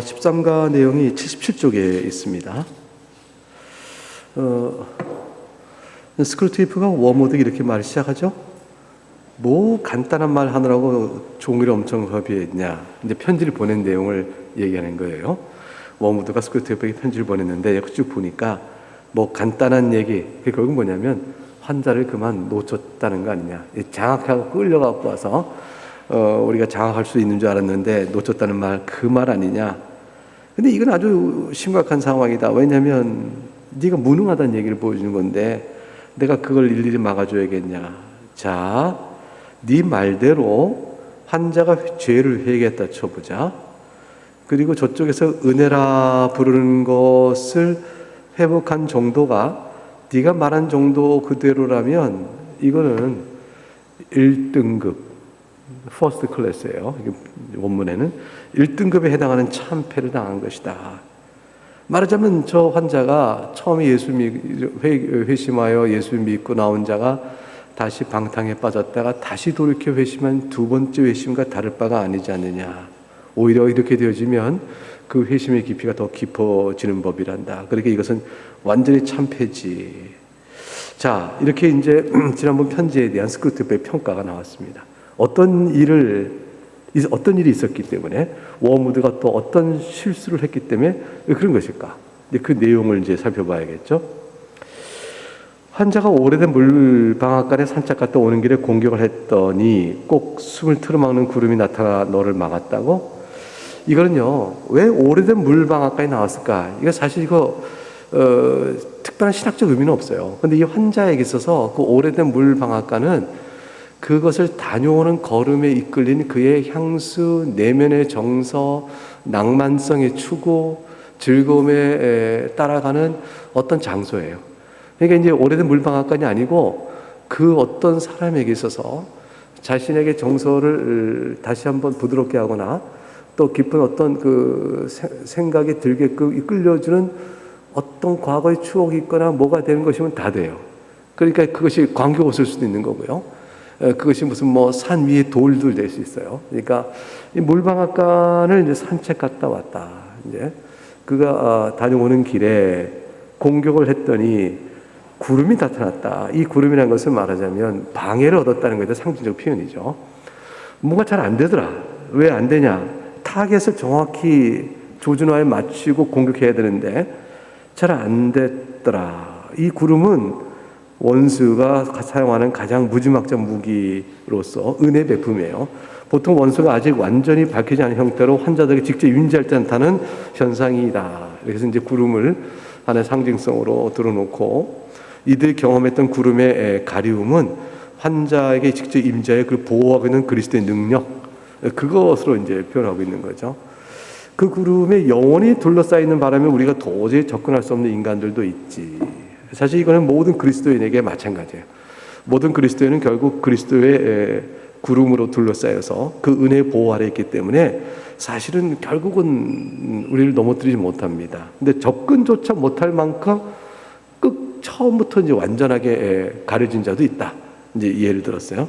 13가 내용이 77쪽에 있습니다. 스크루테이프가 워모드 이렇게 말을 시작하죠. 뭐 간단한 말 하느라고 종이를 엄청 협의했냐. 이제 편지를 보낸 내용을 얘기하는 거예요. 워모드가 스크루테이프에게 편지를 보냈는데 쭉 보니까 뭐 간단한 얘기. 그게 결국 뭐냐면 환자를 그만 놓쳤다는 거 아니냐. 장악하고 끌려갖고 와서 우리가 장악할 수 있는 줄 알았는데 놓쳤다는 말, 그 말 아니냐. 근데 이건 아주 심각한 상황이다. 왜냐하면 네가 무능하다는 얘기를 보여주는 건데 내가 그걸 일일이 막아줘야겠냐. 자, 네 말대로 환자가 죄를 회개했다 쳐보자. 그리고 저쪽에서 은혜라 부르는 것을 회복한 정도가 네가 말한 정도 그대로라면 이거는 1등급 퍼스트 클래스예요. 원문에는 1등급에 해당하는 참패를 당한 것이다. 말하자면 저 환자가 처음에 회심하여 예수 믿고 나온 자가 다시 방탕에 빠졌다가 다시 돌이켜 회심한 두 번째 회심과 다를 바가 아니지 않느냐. 오히려 이렇게 되어지면 그 회심의 깊이가 더 깊어지는 법이란다. 그러니까 이것은 완전히 참패지. 자, 이렇게 이제 지난번 편지에 대한 스크루테이프의 평가가 나왔습니다. 어떤 일이 있었기 때문에 워무드가 또 어떤 실수를 했기 때문에 그런 것일까? 그 내용을 이제 살펴봐야겠죠. 환자가 오래된 물방앗간에 산책 갔다 오는 길에 공격을 했더니 꼭 숨을 틀어막는 구름이 나타나 너를 막았다고? 이거는요, 왜 오래된 물방앗간에 나왔을까? 이거 사실 특별한 신학적 의미는 없어요. 근데 이 환자에게 있어서 그 오래된 물방앗간은 그것을 다녀오는 걸음에 이끌린 그의 향수, 내면의 정서, 낭만성의 추구, 즐거움에 따라가는 어떤 장소예요. 그러니까 이제 오래된 물방앗간이 아니고 그 어떤 사람에게 있어서 자신에게 정서를 다시 한번 부드럽게 하거나 또 깊은 어떤 그 생각이 들게끔 이끌려주는 어떤 과거의 추억이 있거나 뭐가 되는 것이면 다 돼요. 그러니까 그것이 광교옷일 수도 있는 거고요. 그것이 무슨 뭐 산 위에 돌들 될 수 있어요. 그러니까 이 물방앗간을 이제 산책 갔다 왔다. 이제 그가 다녀오는 길에 공격을 했더니 구름이 나타났다. 이 구름이라는 것을 말하자면 방해를 얻었다는 것에 상징적 표현이죠. 뭔가 잘 안 되더라. 왜 안 되냐? 타겟을 정확히 조준화에 맞추고 공격해야 되는데 잘 안 됐더라. 이 구름은 원수가 사용하는 가장 무지막지한 무기로서 은혜 베품이에요. 보통 원수가 아직 완전히 밝혀지지 않은 형태로 환자들에게 직접 임재할 때 나타나는 현상이다. 그래서 이제 구름을 하나의 상징성으로 들어놓고 이들이 경험했던 구름의 가리움은 환자에게 직접 임재하여 그를 보호하고 있는 그리스도의 능력, 그것으로 이제 표현하고 있는 거죠. 그 구름에 영원히 둘러싸이는 바람에 우리가 도저히 접근할 수 없는 인간들도 있지. 사실 이거는 모든 그리스도인에게 마찬가지예요. 모든 그리스도인은 결국 그리스도의 구름으로 둘러싸여서 그 은혜의 보호 아래 있기 때문에 사실은 결국은 우리를 넘어뜨리지 못합니다. 근데 접근조차 못할 만큼 처음부터 이제 완전하게 가려진 자도 있다. 이제 예를 들었어요.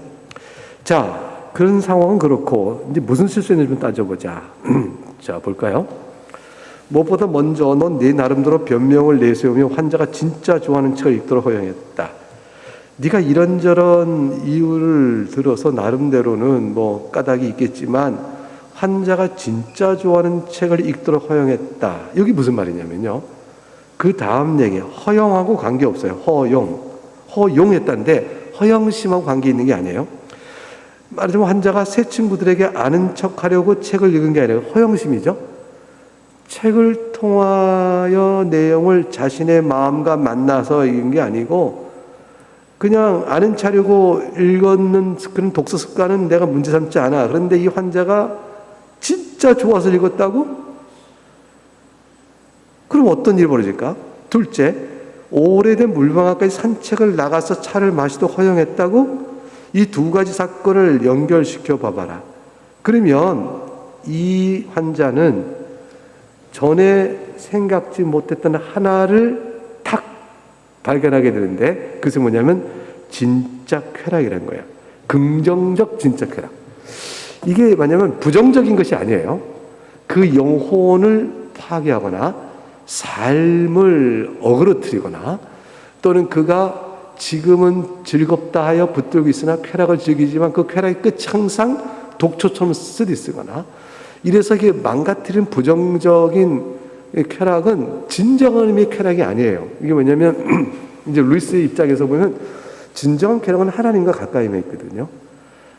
자, 그런 상황은 그렇고 이제 무슨 실수했는지 좀 따져보자. 자, 볼까요? 무엇보다 먼저 넌 네 나름대로 변명을 내세우며 환자가 진짜 좋아하는 책을 읽도록 허용했다. 네가 이런저런 이유를 들어서 나름대로는 뭐 까닭이 있겠지만 환자가 진짜 좋아하는 책을 읽도록 허용했다. 여기 무슨 말이냐면요. 그 다음 얘기 허용하고 관계없어요. 허용했다는데 허영심하고 관계 있는 게 아니에요. 말하자면 환자가 새 친구들에게 아는 척하려고 책을 읽은 게 아니라 허영심이죠. 책을 통하여 내용을 자신의 마음과 만나서 읽은 게 아니고 그냥 아는 척하려고 읽었는 그런 독서 습관은 내가 문제 삼지 않아. 그런데 이 환자가 진짜 좋아서 읽었다고? 그럼 어떤 일이 벌어질까? 둘째, 오래된 물방앗까지 산책을 나가서 차를 마시도록 허용했다고? 이 두 가지 사건을 연결시켜 봐봐라. 그러면 이 환자는 전에 생각지 못했던 하나를 탁 발견하게 되는데 그것이 뭐냐면 진짜 쾌락이라는 거야. 긍정적 진짜 쾌락. 이게 뭐냐면 부정적인 것이 아니에요. 그 영혼을 파괴하거나 삶을 어그러뜨리거나 또는 그가 지금은 즐겁다 하여 붙들고 있으나 쾌락을 즐기지만 그 쾌락의 끝이 항상 독초처럼 쓰디쓰거나 이래서 이게 망가뜨린 부정적인 쾌락은 진정한 의미의 쾌락이 아니에요. 이게 뭐냐면 이제 루이스의 입장에서 보면 진정한 쾌락은 하나님과 가까이에 있거든요.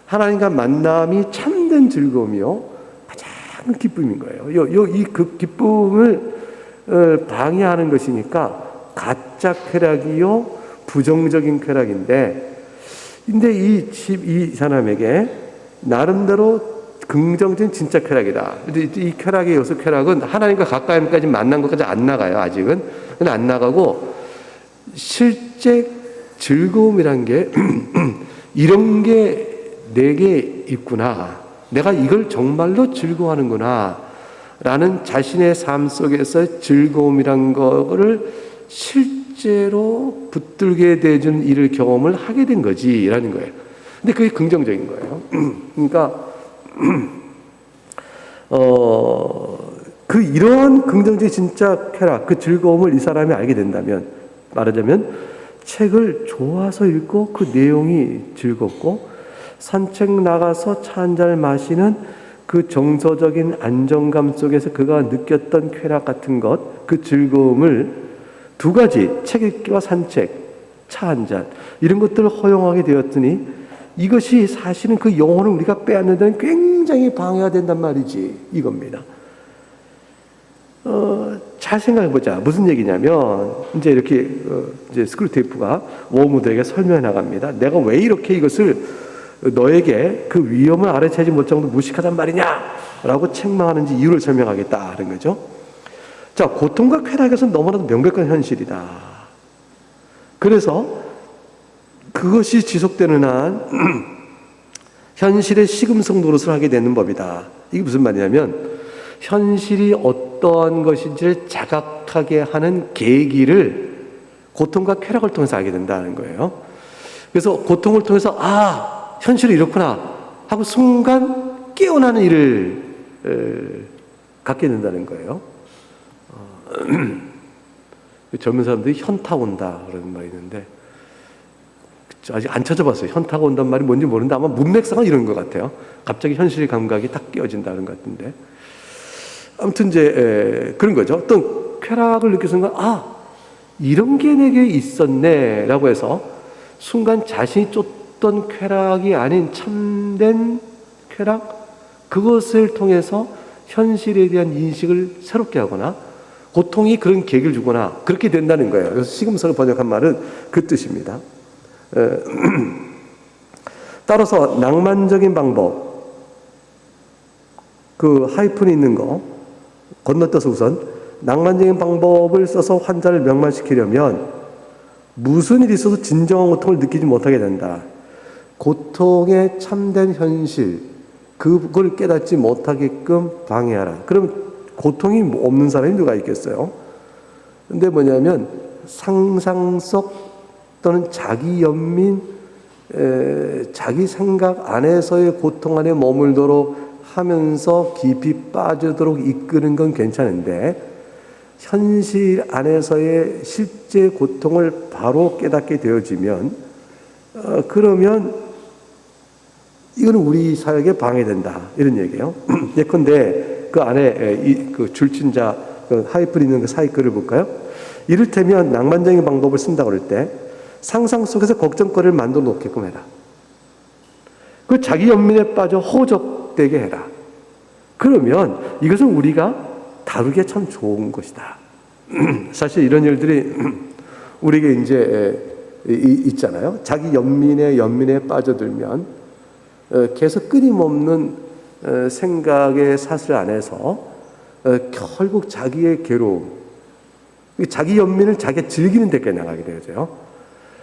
하나님과 만남이 참된 즐거움이요 가장 큰 기쁨인 거예요. 이 그 기쁨을 방해하는 것이니까 가짜 쾌락이요 부정적인 쾌락인데, 근데 이 사람에게 나름대로 긍정적인 진짜 쾌락이다. 이 쾌락의 요소 쾌락은 하나님과 가까이까지 만난 것까지 안 나가요. 아직은 안 나가고 실제 즐거움이란 게 이런 게 내게 있구나. 내가 이걸 정말로 즐거워하는구나. 라는 자신의 삶 속에서 즐거움이란 거를 실제로 붙들게 되는 일을 경험을 하게 된 거지. 라는 거예요. 근데 그게 긍정적인 거예요. 그러니까, 이러한 긍정적인 진짜 쾌락, 그 즐거움을 이 사람이 알게 된다면, 말하자면, 책을 좋아서 읽고 그 내용이 즐겁고, 산책 나가서 차 한 잔을 마시는 그 정서적인 안정감 속에서 그가 느꼈던 쾌락 같은 것, 그 즐거움을 두 가지, 책 읽기와 산책, 차 한 잔, 이런 것들을 허용하게 되었더니 이것이 사실은 그 영혼을 우리가 빼앗는 데는 굉장히 방해가 된단 말이지, 이겁니다. 잘 생각해보자. 무슨 얘기냐면, 이제 이렇게, 이제 스크루테이프가 워무드에게 설명해 나갑니다. 내가 왜 이렇게 이것을 너에게 그 위험을 알아채지 못할 정도 무식하단 말이냐? 라고 책망하는지 이유를 설명하겠다. 하는 거죠. 자, 고통과 쾌락에서는 너무나도 명백한 현실이다. 그래서 그것이 지속되는 한 현실의 시금석 노릇을 하게 되는 법이다. 이게 무슨 말이냐면 현실이 어떠한 것인지를 자각하게 하는 계기를 고통과 쾌락을 통해서 알게 된다는 거예요. 그래서 고통을 통해서 현실이 이렇구나 하고 순간 깨어나는 일을 갖게 된다는 거예요. 젊은 사람들이 현타 온다 그런 말이 있는데 아직 안 찾아봤어요. 현타가 온단 말이 뭔지 모르는데 아마 문맥상은 이런 것 같아요. 갑자기 현실 감각이 딱 깨어진다는 것 같은데 아무튼 이제 그런 거죠. 어떤 쾌락을 느끼는 순간 이런 게 내게 있었네 라고 해서 순간 자신이 쫓던 쾌락이 아닌 참된 쾌락, 그것을 통해서 현실에 대한 인식을 새롭게 하거나 고통이 그런 계기를 주거나 그렇게 된다는 거예요. 그래서 시금석을 번역한 말은 그 뜻입니다. 따라서 낭만적인 방법, 그 하이픈이 있는 거 건너뛰어서 우선 낭만적인 방법을 써서 환자를 명만시키려면 무슨 일이 있어도 진정한 고통을 느끼지 못하게 된다. 고통의 참된 현실, 그걸 깨닫지 못하게끔 방해하라. 그럼 고통이 없는 사람이 누가 있겠어요? 근데 뭐냐면 상상 속 또는 자기 연민, 자기 생각 안에서의 고통 안에 머물도록 하면서 깊이 빠지도록 이끄는 건 괜찮은데 현실 안에서의 실제 고통을 바로 깨닫게 되어지면 그러면 이거는 우리 사역에 방해된다 이런 얘기예요. 예컨대 그 안에 그 줄친자 그 하이플 있는 그 사이클을 볼까요? 이를테면 낭만적인 방법을 쓴다고 할 때 상상 속에서 걱정거리를 만들어 놓게끔 해라. 그 자기 연민에 빠져 호적되게 해라. 그러면 이것은 우리가 다루기에 참 좋은 것이다. 사실 이런 일들이 우리에게 이제 있잖아요. 자기 연민에 빠져들면 계속 끊임없는 생각의 사슬 안에서 결국 자기의 괴로움, 자기 연민을 자기가 즐기는 데까지 나가게 되죠.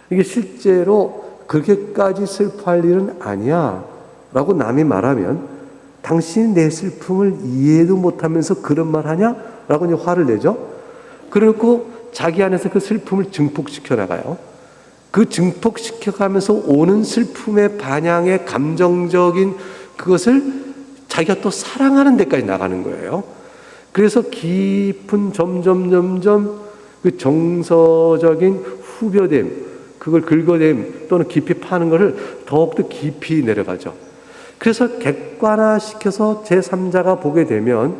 이게 실제로 그렇게까지 슬퍼할 일은 아니야 라고 남이 말하면 당신이 내 슬픔을 이해도 못하면서 그런 말 하냐? 라고 이제 화를 내죠. 그리고 자기 안에서 그 슬픔을 증폭시켜 나가요. 그 증폭시켜 가면서 오는 슬픔의 반향의 감정적인 그것을 자기가 또 사랑하는 데까지 나가는 거예요. 그래서 깊은 점점 그 정서적인 후벼됨, 그걸 긁어냄 또는 깊이 파는 것을 더욱더 깊이 내려가죠. 그래서 객관화시켜서 제3자가 보게 되면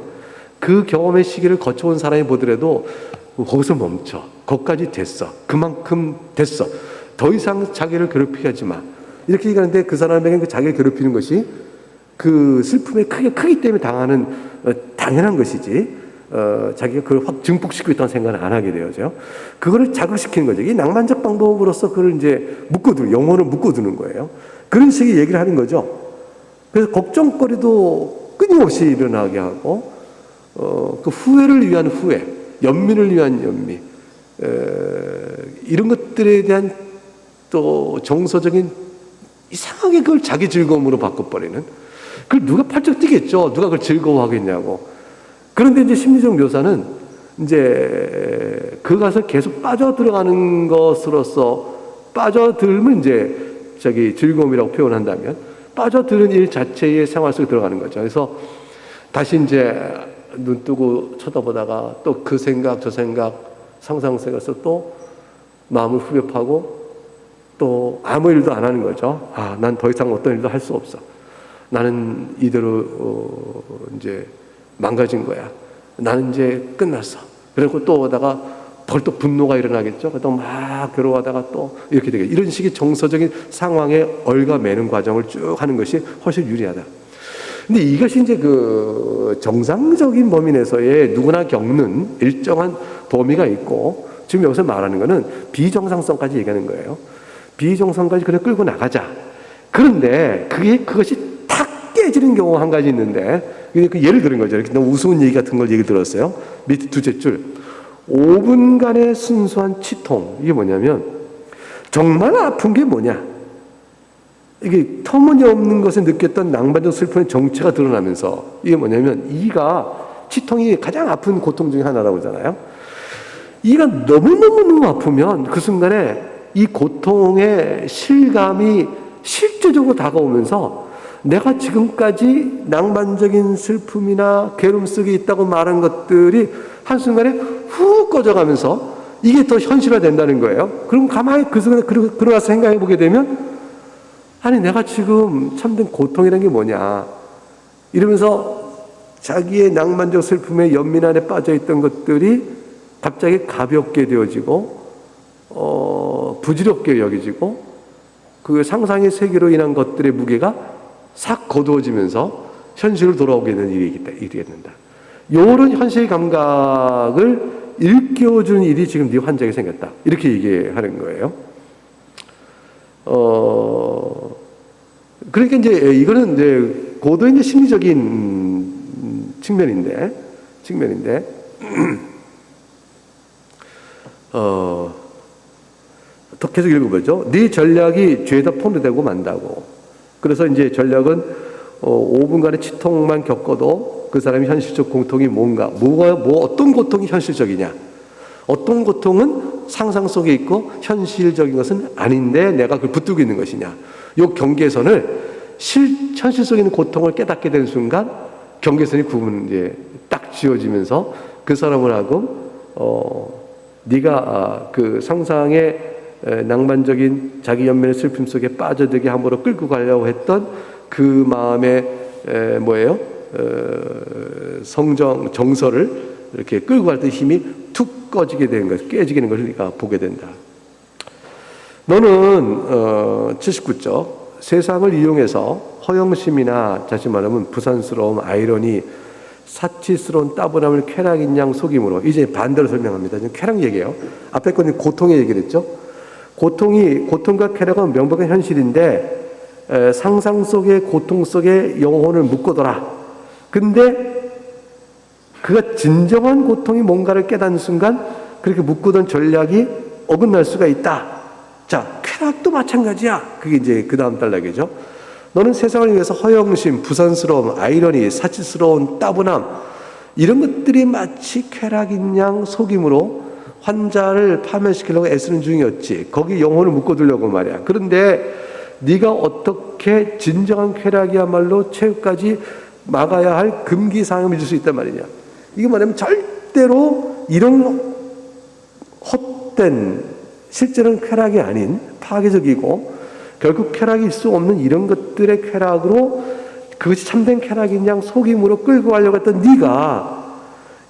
그 경험의 시기를 거쳐온 사람이 보더라도 거기서 멈춰. 거기까지 됐어. 그만큼 됐어. 더 이상 자기를 괴롭히게 하지 마. 이렇게 얘기하는데 그 사람에게는 그 자기를 괴롭히는 것이 그 슬픔의 크기 때문에 당하는 당연한 것이지 자기가 그걸 확 증폭시키고 있다는 생각은 안 하게 되어죠. 그거를 자극시키는 거죠. 이 낭만적 방법으로서 그걸 이제 묶어두는, 영혼을 묶어두는 거예요. 그런 식의 얘기를 하는 거죠. 그래서 걱정거리도 끊임없이 일어나게 하고 그 후회를 위한 후회, 연민을 위한 연민, 이런 것들에 대한 또 정서적인 이상하게 그걸 자기 즐거움으로 바꿔버리는, 그걸 누가 팔쩍 뛰겠죠. 누가 그걸 즐거워하겠냐고. 그런데 이제 심리적 묘사는 이제 그 가서 계속 빠져들어가는 것으로서, 빠져들면 이제 즐거움이라고 표현한다면 빠져드는 일 자체의 생활 속에 들어가는 거죠. 그래서 다시 이제 눈 뜨고 쳐다보다가 또 그 생각 저 생각 상상 속에서 또 마음을 후벼파고 또 아무 일도 안 하는 거죠. 난 더 이상 어떤 일도 할 수 없어. 나는 이대로 이제 망가진 거야. 나는 이제 끝났어. 그리고 또 오다가 벌떡 분노가 일어나겠죠. 또 막 괴로워하다가 또 이렇게 되겠죠. 이런 식의 정서적인 상황에 얽어매는 과정을 쭉 하는 것이 훨씬 유리하다. 근데 이것이 이제 그 정상적인 범위 내에서의 누구나 겪는 일정한 범위가 있고, 지금 여기서 말하는 거는 비정상성까지 얘기하는 거예요. 비정상까지 그래 끌고 나가자. 그런데 그것이 탁 깨지는 경우가 한 가지 있는데, 그 예를 들은 거죠. 이렇게 너무 우스운 얘기 같은 걸 얘기 들었어요. 밑에 두째 줄. 5분간의 순수한 치통. 이게 뭐냐면, 정말 아픈 게 뭐냐? 이게 터무니없는 것에 느꼈던 낭만적 슬픔의 정체가 드러나면서, 이게 뭐냐면, 치통이 가장 아픈 고통 중에 하나라고 하잖아요. 이가 너무너무 아프면 그 순간에 이 고통의 실감이 실제적으로 다가오면서 내가 지금까지 낭만적인 슬픔이나 괴로움 속에 있다고 말한 것들이 한순간에 훅 꺼져가면서 이게 더 현실화된다는 거예요. 그럼 가만히 그 순간에 그러고 나서 생각해 보게 되면, 아니 내가 지금 참된 고통이라는 게 뭐냐 이러면서 자기의 낭만적 슬픔의 연민 안에 빠져있던 것들이 갑자기 가볍게 되어지고 부질없게 여겨지고 그 상상의 세계로 인한 것들의 무게가 싹 거두어지면서 현실로 돌아오게 되는 일이 된다. 이런 현실 감각을 일깨워주는 일이 지금 네 환자에게 생겼다. 이렇게 얘기하는 거예요. 그러니까 이제 이거는 이제 고도 이제 심리적인 측면인데 더 계속 읽어보죠. 네 전략이 죄다 포로되고 만다고. 그래서 이제 전략은 5분간의 치통만 겪어도 그 사람이 현실적 고통이 어떤 고통이 현실적이냐. 어떤 고통은 상상 속에 있고 현실적인 것은 아닌데 내가 그걸 붙들고 있는 것이냐. 이 경계선을 현실 속에 있는 고통을 깨닫게 되는 순간 경계선이 이제 딱 지어지면서 그 사람을 하고 네가 그 상상의 낭만적인 자기 연민의 슬픔 속에 빠져들게 함으로 끌고 가려고 했던 그 마음의 정서를 이렇게 끌고 갈 때 힘이 툭 꺼지게 되는 것, 깨지게 되는 것을 네가 보게 된다. 너는 79쪽 세상을 이용해서 허영심이나 다시 말하면 부산스러움, 아이러니, 사치스러운 따분함을 쾌락인 양 속임으로, 이제 반대로 설명합니다. 지금 쾌락 얘기예요. 앞에 거는 고통의 얘기를 했죠. 고통과 쾌락은 명백한 현실인데 상상 속의 고통 속에 영혼을 묶어둬라. 근데 그가 진정한 고통이 뭔가를 깨닫는 순간 그렇게 묶어둔 전략이 어긋날 수가 있다. 자, 쾌락도 마찬가지야. 그게 이제 그 다음 단락이죠. 너는 세상을 위해서 허영심, 부산스러움, 아이러니, 사치스러운 따분함, 이런 것들이 마치 쾌락인 양 속임으로 환자를 파멸시키려고 애쓰는 중이었지. 거기 영혼을 묶어두려고 말이야. 그런데 네가 어떻게 진정한 쾌락이야말로 최후까지 막아야 할 금기사항을 줄 수 있단 말이냐. 이게 뭐냐면 절대로 이런 헛된, 실제로는 쾌락이 아닌 파괴적이고 결국 쾌락일 수 없는 이런 것들의 쾌락으로 그것이 참된 쾌락인 양 속임으로 끌고 가려고 했던 네가,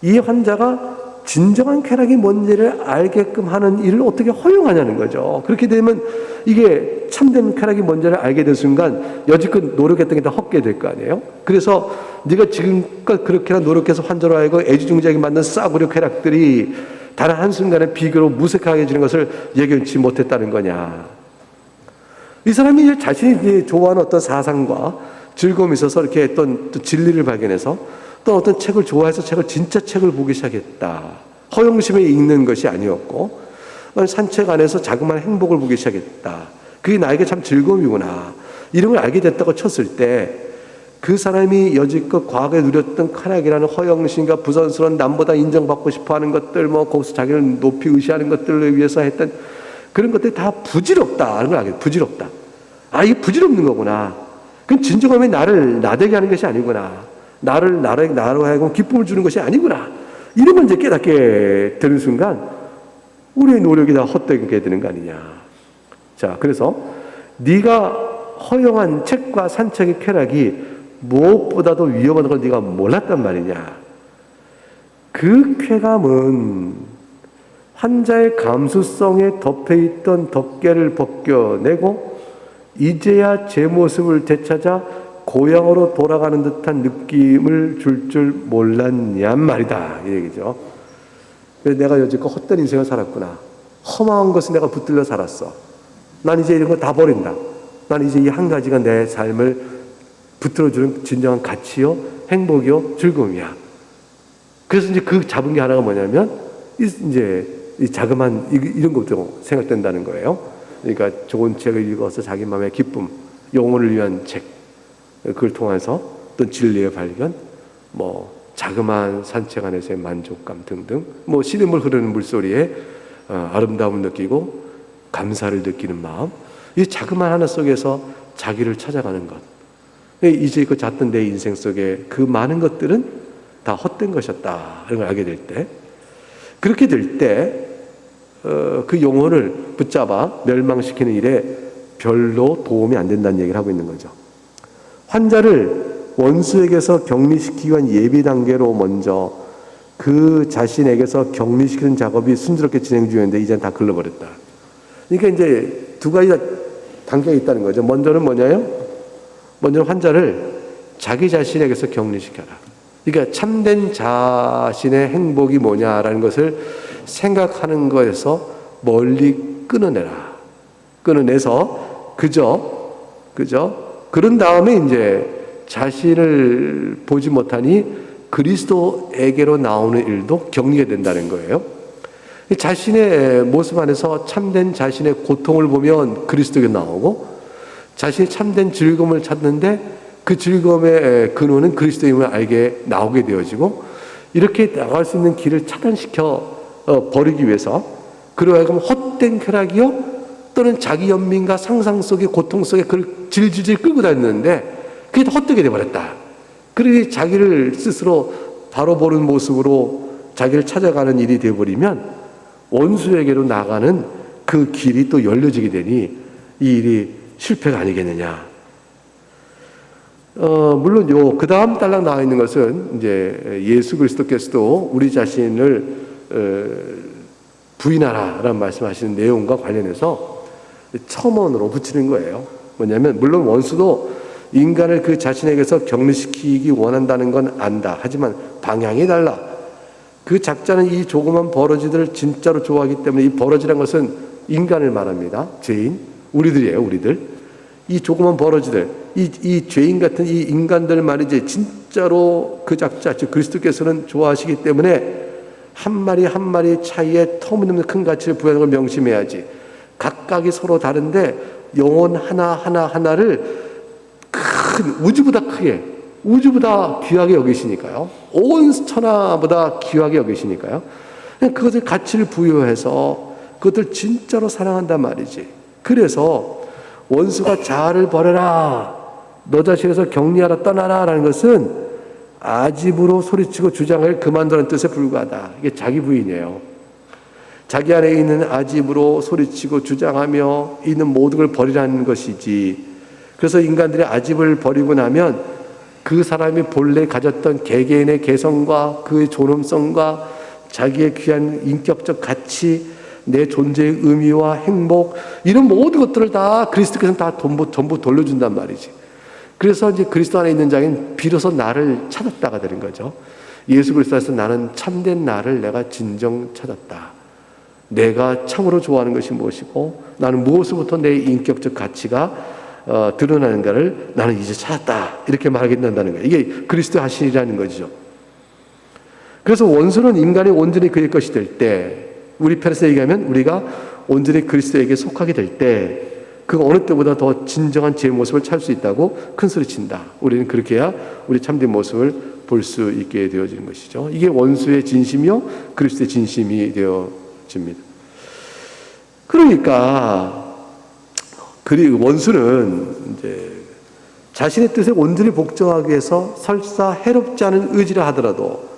이 환자가 진정한 쾌락이 뭔지를 알게끔 하는 일을 어떻게 허용하냐는 거죠. 그렇게 되면 이게 참된 쾌락이 뭔지를 알게 된 순간 여지껏 노력했던 게 다 헛게 될 거 아니에요. 그래서 네가 지금껏 그렇게나 노력해서 환자로 하여금 애지중지하게 만든 싸구려 쾌락들이 단 한순간에 비교로 무색하게 해주는 것을 예견치 못했다는 거냐. 이 사람이 자신이 좋아하는 어떤 사상과 즐거움이 있어서 이렇게 어떤 진리를 발견해서 또 어떤 책을 좋아해서 진짜 책을 보기 시작했다. 허영심에 읽는 것이 아니었고 산책 안에서 자그마한 행복을 보기 시작했다. 그게 나에게 참 즐거움이구나. 이런 걸 알게 됐다고 쳤을 때 그 사람이 여지껏 과거에 누렸던 쾌락이라는 허영심과 부선스러운 남보다 인정받고 싶어하는 것들, 거기서 자기를 높이 의시하는 것들을 위해서 했던 그런 것들이 다 부질없다. 하는 걸 알게 돼. 부질없다. 아, 이게 부질없는 거구나. 그건 진정함이 나를 나대게 하는 것이 아니구나. 나로 하여금 기쁨을 주는 것이 아니구나. 이런 걸 이제 깨닫게 되는 순간 우리의 노력이 다 헛되게 되는 거 아니냐. 자, 그래서 네가 허용한 책과 산책의 쾌락이 무엇보다도 위험한 걸 네가 몰랐단 말이냐. 그 쾌감은 환자의 감수성에 덮여있던 덮개를 벗겨내고 이제야 제 모습을 되찾아 고향으로 돌아가는 듯한 느낌을 줄 몰랐냔 말이다. 이 얘기죠. 그래서 내가 여지껏 헛된 인생을 살았구나. 험한 것을 내가 붙들려 살았어. 난 이제 이런 거 다 버린다. 난 이제 이 한 가지가 내 삶을 붙들어주는 진정한 가치요, 행복이요, 즐거움이야. 그래서 이제 그 잡은 게 하나가 뭐냐면 이제 이 자그마한 이런 것도 생각된다는 거예요. 그러니까 좋은 책을 읽어서 자기 마음의 기쁨, 영혼을 위한 책, 그걸 통해서 어떤 진리의 발견, 자그마한 산책 안에서의 만족감 등등, 시냇물 흐르는 물소리에 아름다움을 느끼고 감사를 느끼는 마음, 이 자그마한 하나 속에서 자기를 찾아가는 것. 이제 그 잤던 내 인생 속에 그 많은 것들은 다 헛된 것이었다. 이런 걸 알게 될 때, 그렇게 될 때, 그 영혼을 붙잡아 멸망시키는 일에 별로 도움이 안 된다는 얘기를 하고 있는 거죠. 환자를 원수에게서 격리시키기 위한 예비 단계로 먼저 그 자신에게서 격리시키는 작업이 순조롭게 진행 중이었는데 이제는 다 글러버렸다. 그러니까 이제 두 가지 단계가 있다는 거죠. 먼저는 뭐냐요? 먼저 환자를 자기 자신에게서 격리시켜라. 그러니까 참된 자신의 행복이 뭐냐라는 것을 생각하는 거에서 멀리 끊어내라. 끊어내서 그저 그런 다음에 이제 자신을 보지 못하니 그리스도에게로 나오는 일도 격리가 된다는 거예요. 자신의 모습 안에서 참된 자신의 고통을 보면 그리스도에게 나오고, 자신이 참된 즐거움을 찾는데 그 즐거움의 근원은 그리스도임을 알게 나오게 되어지고, 이렇게 나갈 수 있는 길을 차단시켜 버리기 위해서 그로 하여금 헛된 쾌락이요 또는 자기 연민과 상상 속의 고통 속에 그를 질질질 끌고 다녔는데 그게 다 헛되게 돼버렸다. 그러니 자기를 스스로 바로 보는 모습으로 자기를 찾아가는 일이 되어버리면 원수에게로 나가는 그 길이 또 열려지게 되니 이 일이 실패가 아니겠느냐. 물론 그 다음 딸랑 나와 있는 것은 이제 예수 그리스도께서도 우리 자신을 부인하라라는 말씀하시는 내용과 관련해서 첨언으로 붙이는 거예요. 뭐냐면 물론 원수도 인간을 그 자신에게서 격리시키기 원한다는 건 안다. 하지만 방향이 달라. 그 작자는 이 조그만 버러지들을 진짜로 좋아하기 때문에 이 버러지란 것은 인간을 말합니다. 죄인, 우리들이에요. 우리들. 이 조그만 버러지들, 이 죄인 같은 이 인간들 말이지 진짜로 그 작자, 즉 그리스도께서는 좋아하시기 때문에 한 마리 한 마리 차이에 터무니없는 큰 가치를 부여하는 걸 명심해야지. 각각이 서로 다른데 영혼 하나하나를 큰 우주보다 크게, 우주보다 귀하게 여기시니까요. 온 천하보다 귀하게 여기시니까요. 그것을 가치를 부여해서 그것을 진짜로 사랑한단 말이지. 그래서 원수가 자아를 버려라, 너 자신에서 격리하라, 떠나라 라는 것은 아집으로 소리치고 주장을 그만두라는 뜻에 불과하다. 이게 자기 부인이에요. 자기 안에 있는 아집으로 소리치고 주장하며 있는 모든 걸 버리라는 것이지. 그래서 인간들이 아집을 버리고 나면 그 사람이 본래 가졌던 개개인의 개성과 그의 존엄성과 자기의 귀한 인격적 가치, 내 존재의 의미와 행복, 이런 모든 것들을 다 그리스도께서는 다 전부 돌려준단 말이지. 그래서 이제 그리스도 안에 있는 자는 비로소 나를 찾았다가 되는 거죠. 예수 그리스도에서 나는 참된 나를 내가 진정 찾았다. 내가 참으로 좋아하는 것이 무엇이고 나는 무엇으로부터 내 인격적 가치가 드러나는가를 나는 이제 찾았다. 이렇게 말하게 된다는 거예요. 이게 그리스도의 하신이라는 거죠. 그래서 원수는 인간이 온전히 그의 것이 될 때, 우리 편에서 얘기하면 우리가 온전히 그리스도에게 속하게 될 때, 그 어느 때보다 더 진정한 제 모습을 찾을 수 있다고 큰 소리 친다. 우리는 그렇게 해야 우리 참된 모습을 볼 수 있게 되어지는 것이죠. 이게 원수의 진심이요, 그리스도의 진심이 되어집니다. 그러니까 원수는 이제 자신의 뜻에 온전히 복종하기 위해서 설사 해롭지 않은 의지를 하더라도,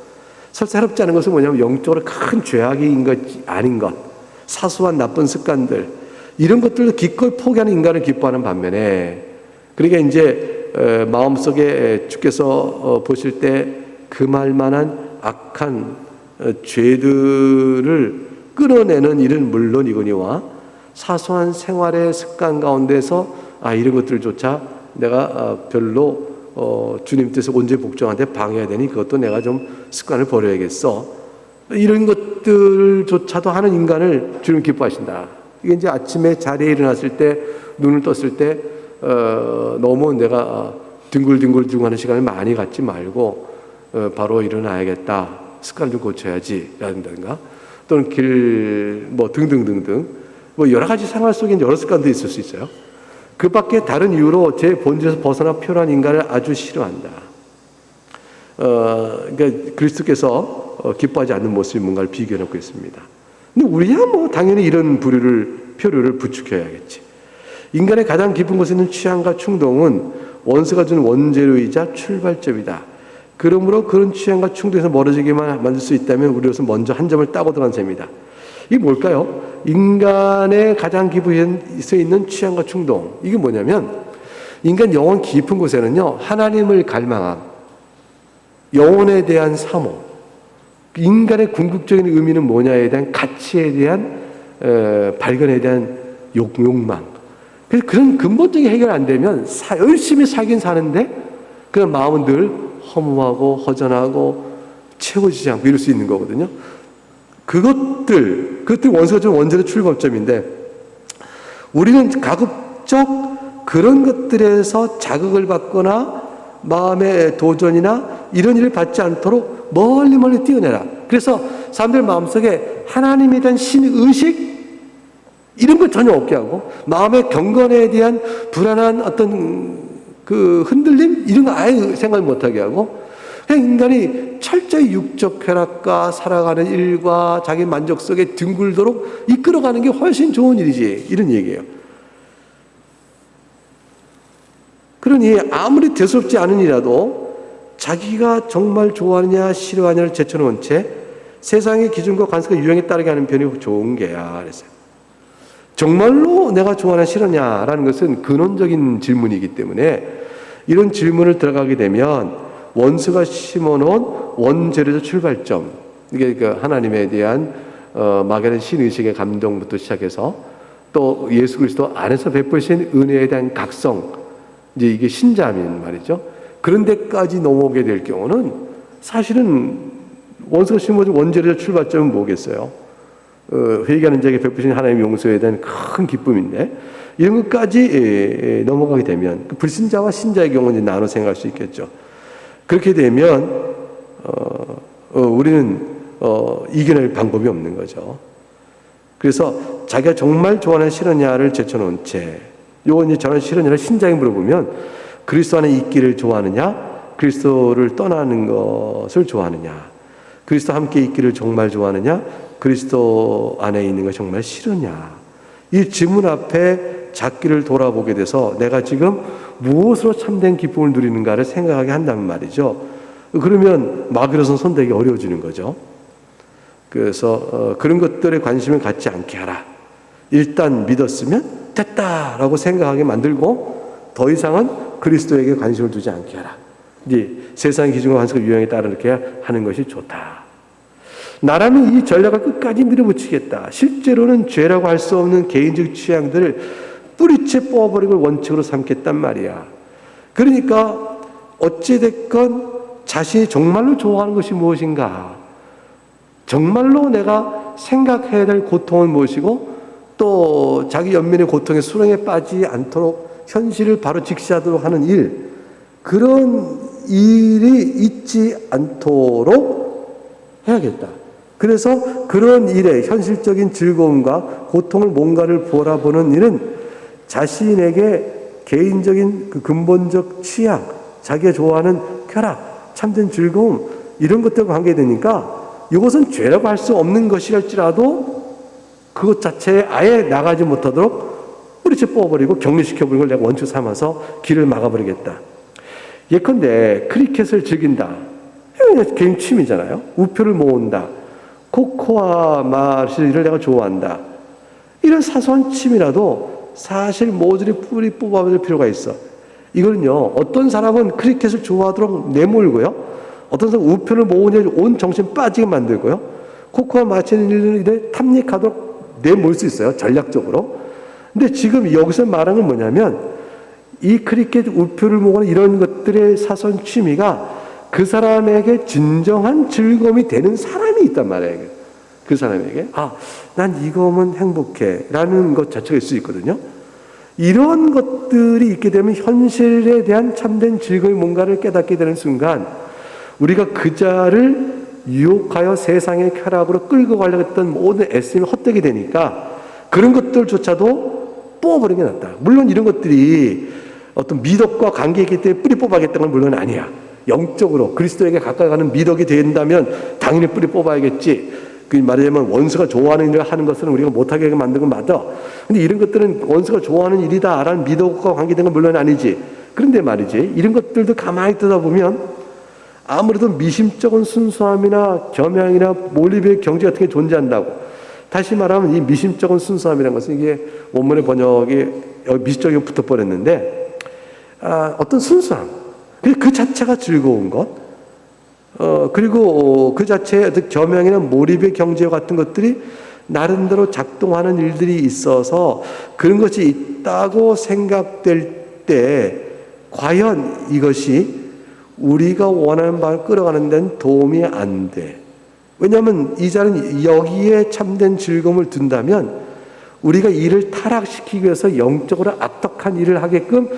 설사 해롭지 않은 것은 뭐냐면 영적으로 큰 죄악인 것 아닌 것, 사소한 나쁜 습관들, 이런 것들도 기꺼이 포기하는 인간을 기뻐하는 반면에, 그러니까 이제 마음속에 주께서 보실 때 그 말만한 악한 죄들을 끌어내는 일은 물론이거니와 사소한 생활의 습관 가운데서 이런 것들조차 내가 별로 주님 뜻에 온전히 복종하는데 방해가 되니 그것도 내가 좀 습관을 버려야겠어. 이런 것들조차도 하는 인간을 주님 기뻐하신다. 이게 이제 아침에 자리에 일어났을 때, 눈을 떴을 때 너무 내가 뒹굴뒹굴 들고 하는 시간을 많이 갖지 말고 바로 일어나야겠다. 습관을 좀 고쳐야지 라든가, 또는 등등등등 여러 가지 생활 속에 여러 습관도 있을 수 있어요. 그 밖에 다른 이유로 제 본질에서 벗어나 표현한 인간을 아주 싫어한다. 그러니까 그리스도께서 기뻐하지 않는 모습이 뭔가를 비교해놓고 있습니다. 근데 우리야 당연히 이런 표류를 부추겨야겠지. 인간의 가장 깊은 곳에 있는 취향과 충동은 원수가 준 원재료이자 출발점이다. 그러므로 그런 취향과 충동에서 멀어지게만 만들 수 있다면 우리로서 먼저 한 점을 따고 들어간 셈이다. 이게 뭘까요? 인간의 가장 깊이 있는 취향과 충동. 이게 뭐냐면, 인간 영혼 깊은 곳에는요, 하나님을 갈망함, 영혼에 대한 사모, 인간의 궁극적인 의미는 뭐냐에 대한 가치에 대한 발견에 대한 욕망. 그래서 그런 근본적인 해결 안 되면 열심히 살긴 사는데 그냥 마음은 늘 허무하고 허전하고 채워지지 않고 이럴 수 있는 거거든요. 그것들 원수가 준 원죄의 출발점인데, 우리는 가급적 그런 것들에서 자극을 받거나 마음의 도전이나 이런 일을 받지 않도록 멀리 뛰어내라. 그래서 사람들 마음속에 하나님에 대한 신의식 이런 걸 전혀 없게 하고, 마음의 경건에 대한 불안한 어떤 그 흔들림 이런 거 아예 생각 못하게 하고, 그냥 인간이 철저히 육적 쾌락과 살아가는 일과 자기 만족 속에 뒹굴도록 이끌어가는 게 훨씬 좋은 일이지, 이런 얘기예요. 그러니 아무리 대수롭지 않은 일이라도 자기가 정말 좋아하느냐 싫어하느냐를 제쳐놓은 채 세상의 기준과 관습과 유형에 따르게 하는 편이 좋은 게야 그랬어요. 정말로 내가 좋아하냐 싫어하냐라는 것은 근원적인 질문이기 때문에, 이런 질문을 들어가게 되면 원수가 심어놓은 원죄로의 출발점, 이게 그 하나님에 대한 막연한 신의식의 감동부터 시작해서 또 예수 그리스도 안에서 베푸신 은혜에 대한 각성, 이제 이게 신자민 말이죠. 그런 데까지 넘어오게 될 경우는 사실은 원수가 심어준 원죄로의 출발점은 뭐겠어요? 회개하는 자에게 베푸신 하나님의 용서에 대한 큰 기쁨인데, 이런 것까지 넘어가게 되면 불신자와 신자의 경우는 이제 나눠 생각할 수 있겠죠. 그렇게 되면 우리는 이겨낼 방법이 없는 거죠. 그래서 자기가 정말 좋아하는 싫어하냐를 제쳐놓은 채, 요건 이제 저는 싫어하냐를 신자에게 물어보면, 그리스도 안에 있기를 좋아하느냐, 그리스도를 떠나는 것을 좋아하느냐, 그리스도 함께 있기를 정말 좋아하느냐, 그리스도 안에 있는 것 정말 싫으냐, 이 질문 앞에 자기를 돌아보게 돼서 내가 지금 무엇으로 참된 기쁨을 누리는가를 생각하게 한다는 말이죠. 그러면 마귀로서는 손대기 어려워지는 거죠. 그래서 그런 것들에 관심을 갖지 않게 하라. 일단 믿었으면 됐다라고 생각하게 만들고 더 이상은 그리스도에게 관심을 두지 않게 하라. 이제 세상의 기준과 관습과 유형에 따라 이렇게 하는 것이 좋다. 나라면 이 전략을 끝까지 밀어붙이겠다. 실제로는 죄라고 할 수 없는 개인적 취향들을 뿌리채 뽑아버리고 원칙으로 삼겠단 말이야. 그러니까 어찌됐건 자신이 정말로 좋아하는 것이 무엇인가, 정말로 내가 생각해야 될 고통은 무엇이고, 또 자기 연민의 고통에 수렁에 빠지지 않도록 현실을 바로 직시하도록 하는 일, 그런 일이 있지 않도록 해야겠다. 그래서 그런 일에 현실적인 즐거움과 고통을 뭔가를 보라보는 일은 자신에게 개인적인 그 근본적 취향, 자기가 좋아하는 쾌락, 참된 즐거움, 이런 것들과 관계되니까 이것은 죄라고 할 수 없는 것이랄지라도 그것 자체에 아예 나가지 못하도록 뿌리채 뽑아버리고 격리시켜버리는 걸 내가 원칙 삼아서 길을 막아버리겠다. 예컨대 크리켓을 즐긴다. 개인 취미잖아요. 우표를 모은다. 코코아 마시를 내가 좋아한다. 이런 사소한 취미라도 사실 모조리 뿌리 뽑아버릴 필요가 있어. 이거는요, 어떤 사람은 크리켓을 좋아하도록 내몰고요, 어떤 사람은 우표를 모으니 온 정신 빠지게 만들고요, 코코아 마시는 일에 탐닉하도록 내몰 수 있어요, 전략적으로. 근데 지금 여기서 말하는 건 뭐냐면, 이 크리켓 우표를 모으는 이런 것들의 사소한 취미가 그 사람에게 진정한 즐거움이 되는 사람이 있단 말이에요. 그 사람에게 난 이거면 행복해 라는 것 자체가 있을 수 있거든요. 이런 것들이 있게 되면 현실에 대한 참된 즐거움이 뭔가를 깨닫게 되는 순간 우리가 그 자를 유혹하여 세상의 쾌락으로 끌고 가려고 했던 모든 애씀이 헛되게 되니까 그런 것들조차도 뽑아버리는 게 낫다. 물론 이런 것들이 어떤 미덕과 관계이기 때문에 뿌리 뽑아야겠다는 건 물론 아니야. 영적으로 그리스도에게 가까이 가는 미덕이 된다면 당연히 뿌리 뽑아야겠지. 그 말하자면 원수가 좋아하는 일을 하는 것은 우리가 못하게 만든 건 맞아. 근데 이런 것들은 원수가 좋아하는 일이다라는 미덕과 관계된 건 물론 아니지. 그런데 말이지, 이런 것들도 가만히 들여다보면 아무래도 미심쩍은 순수함이나 겸양이나 몰입의 경지 같은 게 존재한다고. 다시 말하면 이 미심쩍은 순수함이라는 것은 이게 원문의 번역이 여기 미심쩍이 붙어버렸는데 어떤 순수함, 그 자체가 즐거운 것, 그리고 그 자체의 겸양이나 몰입의 경지와 같은 것들이 나름대로 작동하는 일들이 있어서 그런 것이 있다고 생각될 때 과연 이것이 우리가 원하는 바를 끌어가는 데는 도움이 안 돼. 왜냐하면 이 자는 여기에 참된 즐거움을 둔다면 우리가 일을 타락시키기 위해서 영적으로 악독한 일을 하게끔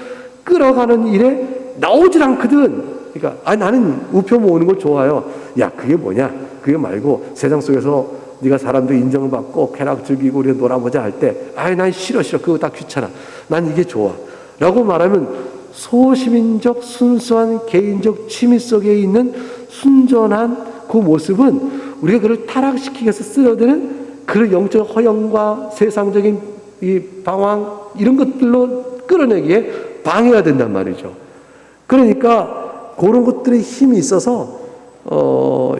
끌어가는 일에 나오질 않거든. 그러니까 나는 우표 모으는 걸 좋아요. 야, 그게 뭐냐? 그게 말고 세상 속에서 네가 사람들 인정을 받고 쾌락 즐기고 우리가 놀아보자 할 때 난 싫어 그거 다 귀찮아. 난 이게 좋아 라고 말하면 소시민적 순수한 개인적 취미 속에 있는 순전한 그 모습은 우리가 그를 타락시키기 위해서 쓰러드는 그런 영적 허영과 세상적인 이 방황 이런 것들로 끌어내기에 방해가 된단 말이죠. 그러니까 그런 것들의 힘이 있어서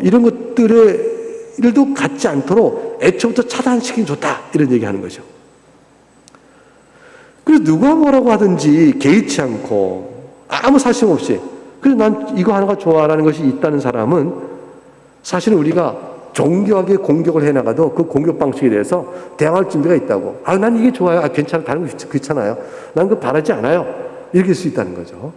이런 것들의 일도 갖지 않도록 애초부터 차단시키는 좋다 이런 얘기하는 거죠. 그래서 누가 뭐라고 하든지 개의치 않고 아무 사심 없이 그래서 난 이거 하나가 좋아라는 것이 있다는 사람은 사실은 우리가 정교하게 공격을 해나가도 그 공격 방식에 대해서 대항할 준비가 있다고. 난 이게 좋아요. 괜찮아. 다른 거 귀찮아요. 난 그거 바라지 않아요. 이렇게 할 수 있다는 거죠.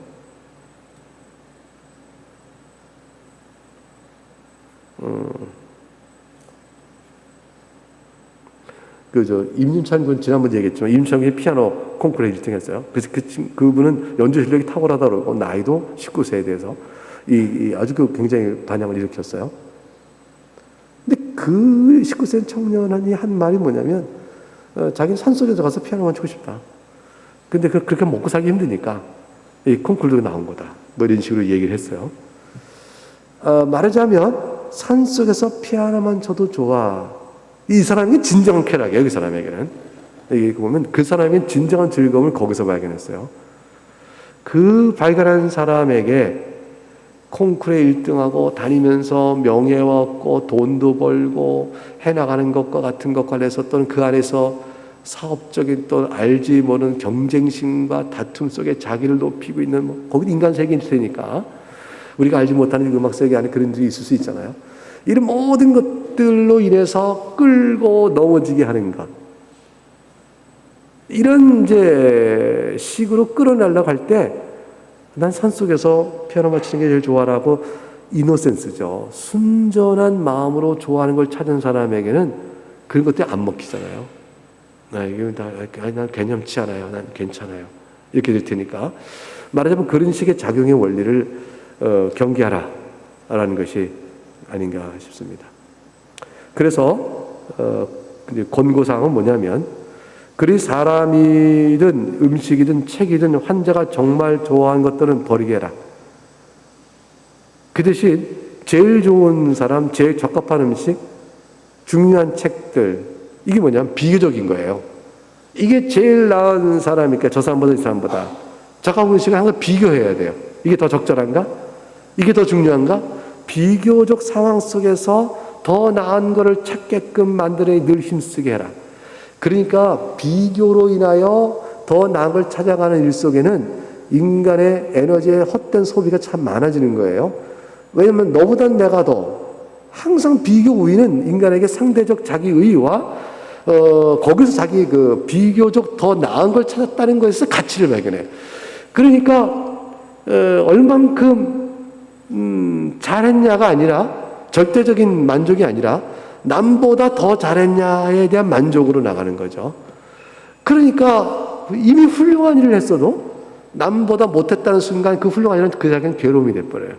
임윤찬 군 지난번에 얘기했지만 임윤찬 군이 피아노 콩쿠르에 1등 했어요. 그래서 그분은 연주 실력이 탁월하다 그러고 나이도 19세에 대해서 아주 굉장히 반향을 일으켰어요. 근데 그 19세 청년이 한 말이 뭐냐면 자기는 산속에 들어가서 피아노만 치고 싶다. 근데 그렇게 먹고 살기 힘드니까 이 콩쿠르도 나온 거다. 뭐 이런 식으로 얘기를 했어요. 말하자면 산속에서 피아노만 쳐도 좋아. 이 사람이 진정한 쾌락이에요. 그 사람에게는. 여기 보면 그 사람이 진정한 즐거움을 거기서 발견했어요. 그 발견한 사람에게 콩쿠르에 1등하고 다니면서 명예와 얻고 돈도 벌고 해나가는 것과 같은 것 관해서 또는 그 안에서 사업적인 또 알지 모르는 경쟁심과 다툼 속에 자기를 높이고 있는 거기 인간 세계일 테니까 우리가 알지 못하는 음악 세계 안에 그런 일이 있을 수 있잖아요. 이런 모든 것들로 인해서 끌고 넘어지게 하는 것, 이런 이제 식으로 끌어내려고 할 때 난 산속에서 피아노 맞추는 게 제일 좋아라고 이노센스죠. 순전한 마음으로 좋아하는 걸 찾은 사람에게는 그런 것들이 안 먹히잖아요. 난 개념치 않아요. 난 괜찮아요. 이렇게 될 테니까 말하자면 그런 식의 작용의 원리를 경계하라라는 것이 아닌가 싶습니다. 그래서 권고사항은 뭐냐면 그리 사람이든 음식이든 책이든 환자가 정말 좋아하는 것들은 버리게 해라. 그 대신 제일 좋은 사람, 제일 적합한 음식, 중요한 책들, 이게 뭐냐면 비교적인 거예요. 이게 제일 나은 사람이니까 저 사람보다 이 사람보다 적합한 음식을 항상 비교해야 돼요. 이게 더 적절한가? 이게 더 중요한가? 비교적 상황 속에서 더 나은 것을 찾게끔 만들어 늘 힘쓰게 해라. 그러니까 비교로 인하여 더 나은 걸 찾아가는 일 속에는 인간의 에너지의 헛된 소비가 참 많아지는 거예요. 왜냐하면 너보다 내가 더 항상 비교 우위는 인간에게 상대적 자기의와 거기서 자기 그 비교적 더 나은 걸 찾았다는 것에서 가치를 발견해요. 그러니까 얼만큼 잘했냐가 아니라 절대적인 만족이 아니라 남보다 더 잘했냐에 대한 만족으로 나가는 거죠. 그러니까 이미 훌륭한 일을 했어도 남보다 못했다는 순간 그 훌륭한 일은 그 자기는 괴로움이 돼버려요.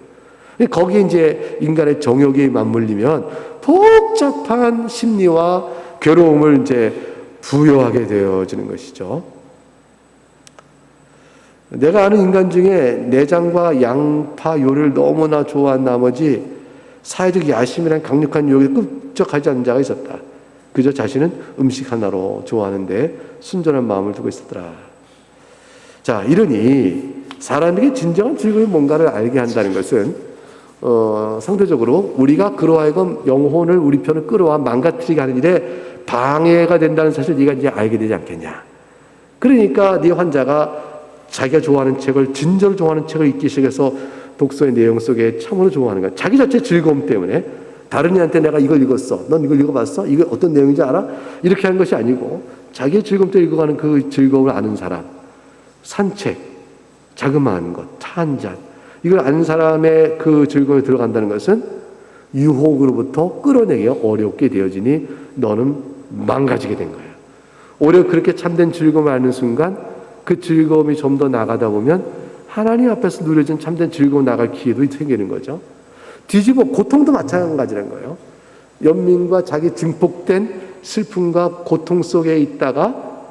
거기에 이제 인간의 정욕이 맞물리면 복잡한 심리와 괴로움을 이제 부여하게 되어지는 것이죠. 내가 아는 인간 중에 내장과 양파 요리를 너무나 좋아한 나머지 사회적 야심이란 강력한 유혹에 끔찍하지 않은 자가 있었다. 그저 자신은 음식 하나로 좋아하는데 순전한 마음을 두고 있었더라. 자, 이러니 사람에게 진정한 즐거움이 뭔가를 알게 한다는 것은 상대적으로 우리가 그로 하여금 영혼을 우리 편을 끌어와 망가뜨리게 하는 일에 방해가 된다는 사실을 네가 이제 알게 되지 않겠냐. 그러니까 네 환자가 자기가 좋아하는 책을 진짜로 좋아하는 책을 읽기 시작해서 독서의 내용 속에 참으로 좋아하는 거야. 자기 자체 즐거움 때문에 다른 이한테 내가 이걸 읽었어. 넌 이걸 읽어봤어? 이거 어떤 내용인지 알아? 이렇게 하는 것이 아니고 자기의 즐거움 때문에 읽어가는 그 즐거움을 아는 사람, 산책, 자그마한 것, 차 한 잔, 이걸 아는 사람의 그 즐거움에 들어간다는 것은 유혹으로부터 끌어내기가 어렵게 되어지니 너는 망가지게 된 거예요. 오히려 그렇게 참된 즐거움을 아는 순간 그 즐거움이 좀 더 나가다 보면 하나님 앞에서 누려진 참된 즐거움 나갈 기회도 생기는 거죠. 뒤집어 고통도 마찬가지라는 거예요. 연민과 자기 증폭된 슬픔과 고통 속에 있다가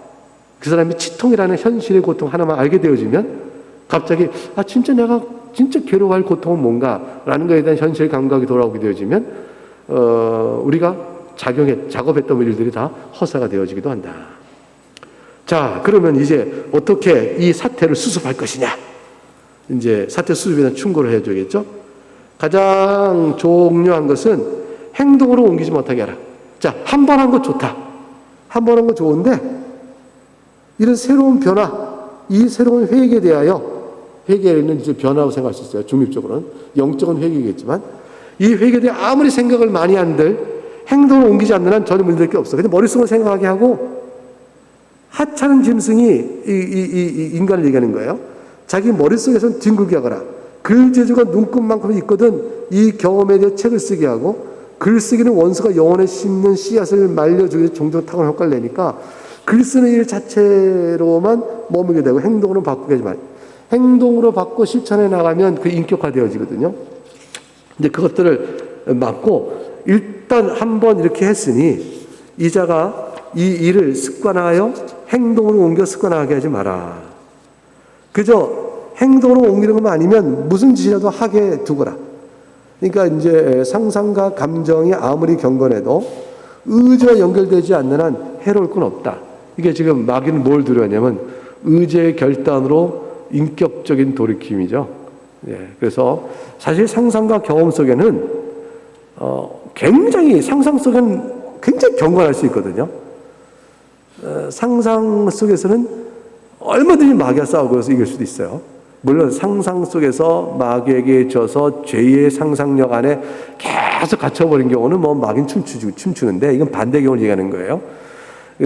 그 사람이 치통이라는 현실의 고통 하나만 알게 되어지면 갑자기 진짜 내가 진짜 괴로워할 고통은 뭔가라는 것에 대한 현실 감각이 돌아오게 되어지면 우리가 작업했던 일들이 다 허사가 되어지기도 한다. 자, 그러면 이제 어떻게 이 사태를 수습할 것이냐? 이제 사태 수습에 대한 충고를 해줘야겠죠? 가장 중요한 것은 행동으로 옮기지 못하게 하라. 자, 한 번 한 거 좋다. 한 번 한 거 좋은데, 이런 새로운 변화, 이 새로운 회개에 대하여, 회개는 이제 변화라고 생각할 수 있어요. 중립적으로는. 영적은 회개겠지만, 이 회개에 대해 아무리 생각을 많이 한들, 행동으로 옮기지 않는 한 전혀 문제될 게 없어. 근데 머릿속으로 생각하게 하고, 하찮은 짐승이 이 인간을 얘기하는 거예요. 자기 머릿속에서는 뒹굴게 하거라. 글재주가 눈꽃만큼 있거든 이 경험에 대해 책을 쓰게 하고 글쓰기는 원수가 영혼에 심는 씨앗을 말려주기 위해 종종 탁월한 효과를 내니까 글쓰는 일 자체로만 머물게 되고 행동으로 바꾸게 하지 말아요. 행동으로 바꿔 실천해 나가면 그 인격화되어지거든요. 근데 그것들을 막고 일단 한번 이렇게 했으니 이자가 이 일을 습관하여 행동으로 옮겨 습관하게 하지 마라. 그저 행동으로 옮기는 것만 아니면 무슨 짓이라도 하게 두거라. 그러니까 이제 상상과 감정이 아무리 경건해도 의지와 연결되지 않는 한 해로울 건 없다. 이게 지금 마귀는 뭘 두려워하냐면 의지의 결단으로 인격적인 돌이킴이죠. 예, 그래서 사실 상상과 경험 속에는 굉장히 상상 속에는 굉장히 경건할 수 있거든요. 상상 속에서는 얼마든지 마귀와 싸우고 이길 수도 있어요. 물론 상상 속에서 마귀에게 져서 죄의 상상력 안에 계속 갇혀버린 경우는 뭐 마귀는 춤추는데 이건 반대 경우를 얘기하는 거예요.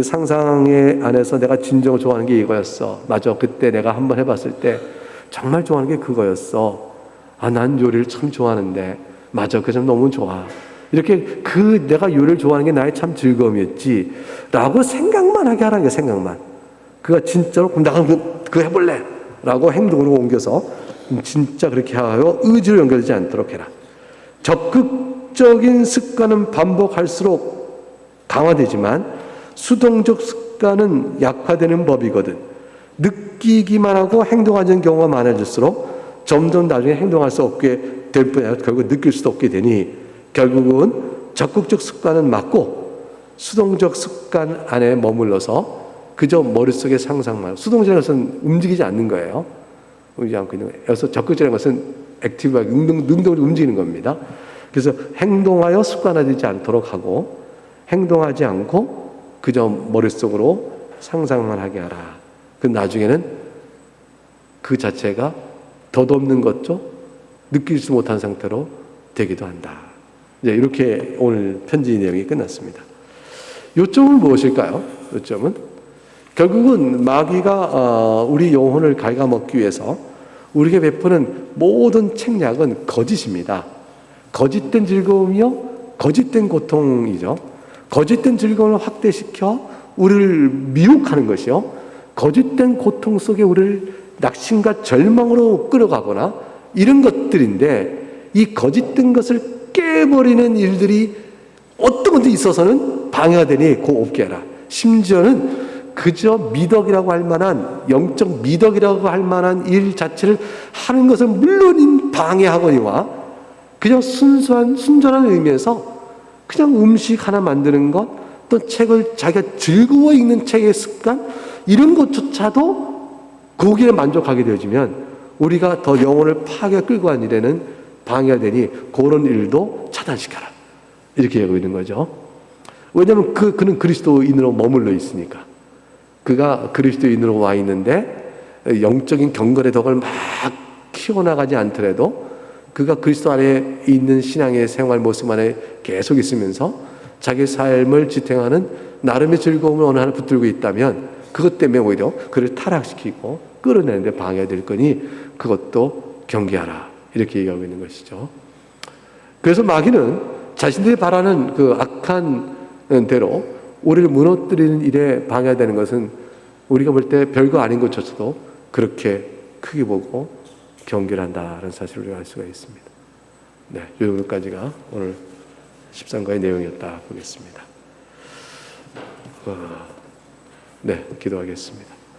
상상의 안에서 내가 진정으로 좋아하는 게 이거였어. 맞아. 그때 내가 한번 해봤을 때 정말 좋아하는 게 그거였어. 아, 난 요리를 참 좋아하는데. 맞아. 그 점 너무 좋아. 이렇게 내가 요리를 좋아하는 게 나의 참 즐거움이었지. 라고 생각만 하게 하라는 거야, 생각만. 그가 진짜로, 그럼 나가 그거 해볼래. 라고 행동으로 옮겨서 진짜 그렇게 하여 의지로 연결되지 않도록 해라. 적극적인 습관은 반복할수록 강화되지만 수동적 습관은 약화되는 법이거든. 느끼기만 하고 행동하는 경우가 많아질수록 점점 나중에 행동할 수 없게 될 뿐 아니라 결국 느낄 수도 없게 되니 결국은 적극적 습관은 막고 수동적 습관 안에 머물러서 그저 머릿속에 상상만, 수동적인 것은 움직이지 않는 거예요. 움직이지 않고 있는 거예요. 그래서 적극적인 것은 액티브하게 능동적으로 움직이는 겁니다. 그래서 행동하여 습관화되지 않도록 하고 행동하지 않고 그저 머릿속으로 상상만 하게 하라. 그 나중에는 그 자체가 덧없는 것도 느낄 수 못한 상태로 되기도 한다. 이제 이렇게 오늘 편지 내용이 끝났습니다. 요점은 무엇일까요? 요점은 결국은 마귀가 우리 영혼을 갉아먹기 위해서 우리에게 베푸는 모든 책략은 거짓입니다. 거짓된 즐거움이요, 거짓된 고통이죠. 거짓된 즐거움을 확대시켜 우리를 미혹하는 것이요, 거짓된 고통 속에 우리를 낙심과 절망으로 끌어가거나 이런 것들인데, 이 거짓된 것을 깨버리는 일들이 어떤 것도 있어서는 방해가 되니 그 없게 해라. 심지어는 그저 미덕이라고 할 만한, 영적 미덕이라고 할 만한 일 자체를 하는 것을 물론 방해하거니와 그냥 순전한 의미에서 그냥 음식 하나 만드는 것, 또 책을 자기가 즐거워 읽는 책의 습관, 이런 것조차도 거기에 만족하게 되어지면 우리가 더 영혼을 파괴 끌고 간 일에는 방해가 되니 그런 일도 차단시켜라. 이렇게 얘기하고 있는 거죠. 왜냐하면 그는 그리스도인으로 머물러 있으니까. 그가 그리스도인으로 와 있는데 영적인 경건의 덕을 막 키워나가지 않더라도 그가 그리스도 안에 있는 신앙의 생활 모습 안에 계속 있으면서 자기 삶을 지탱하는 나름의 즐거움을 어느 하나 붙들고 있다면 그것 때문에 오히려 그를 타락시키고 끌어내는데 방해가 될 거니 그것도 경계하라. 이렇게 얘기하고 있는 것이죠. 그래서 마귀는 자신들이 바라는 그 악한 대로 우리를 무너뜨리는 일에 방해되는 것은 우리가 볼 때 별거 아닌 것조차도 그렇게 크게 보고 경계를 한다는 사실을 우리가 알 수가 있습니다. 네, 이 정도까지가 오늘 13과의 내용이었다 보겠습니다. 네, 기도하겠습니다.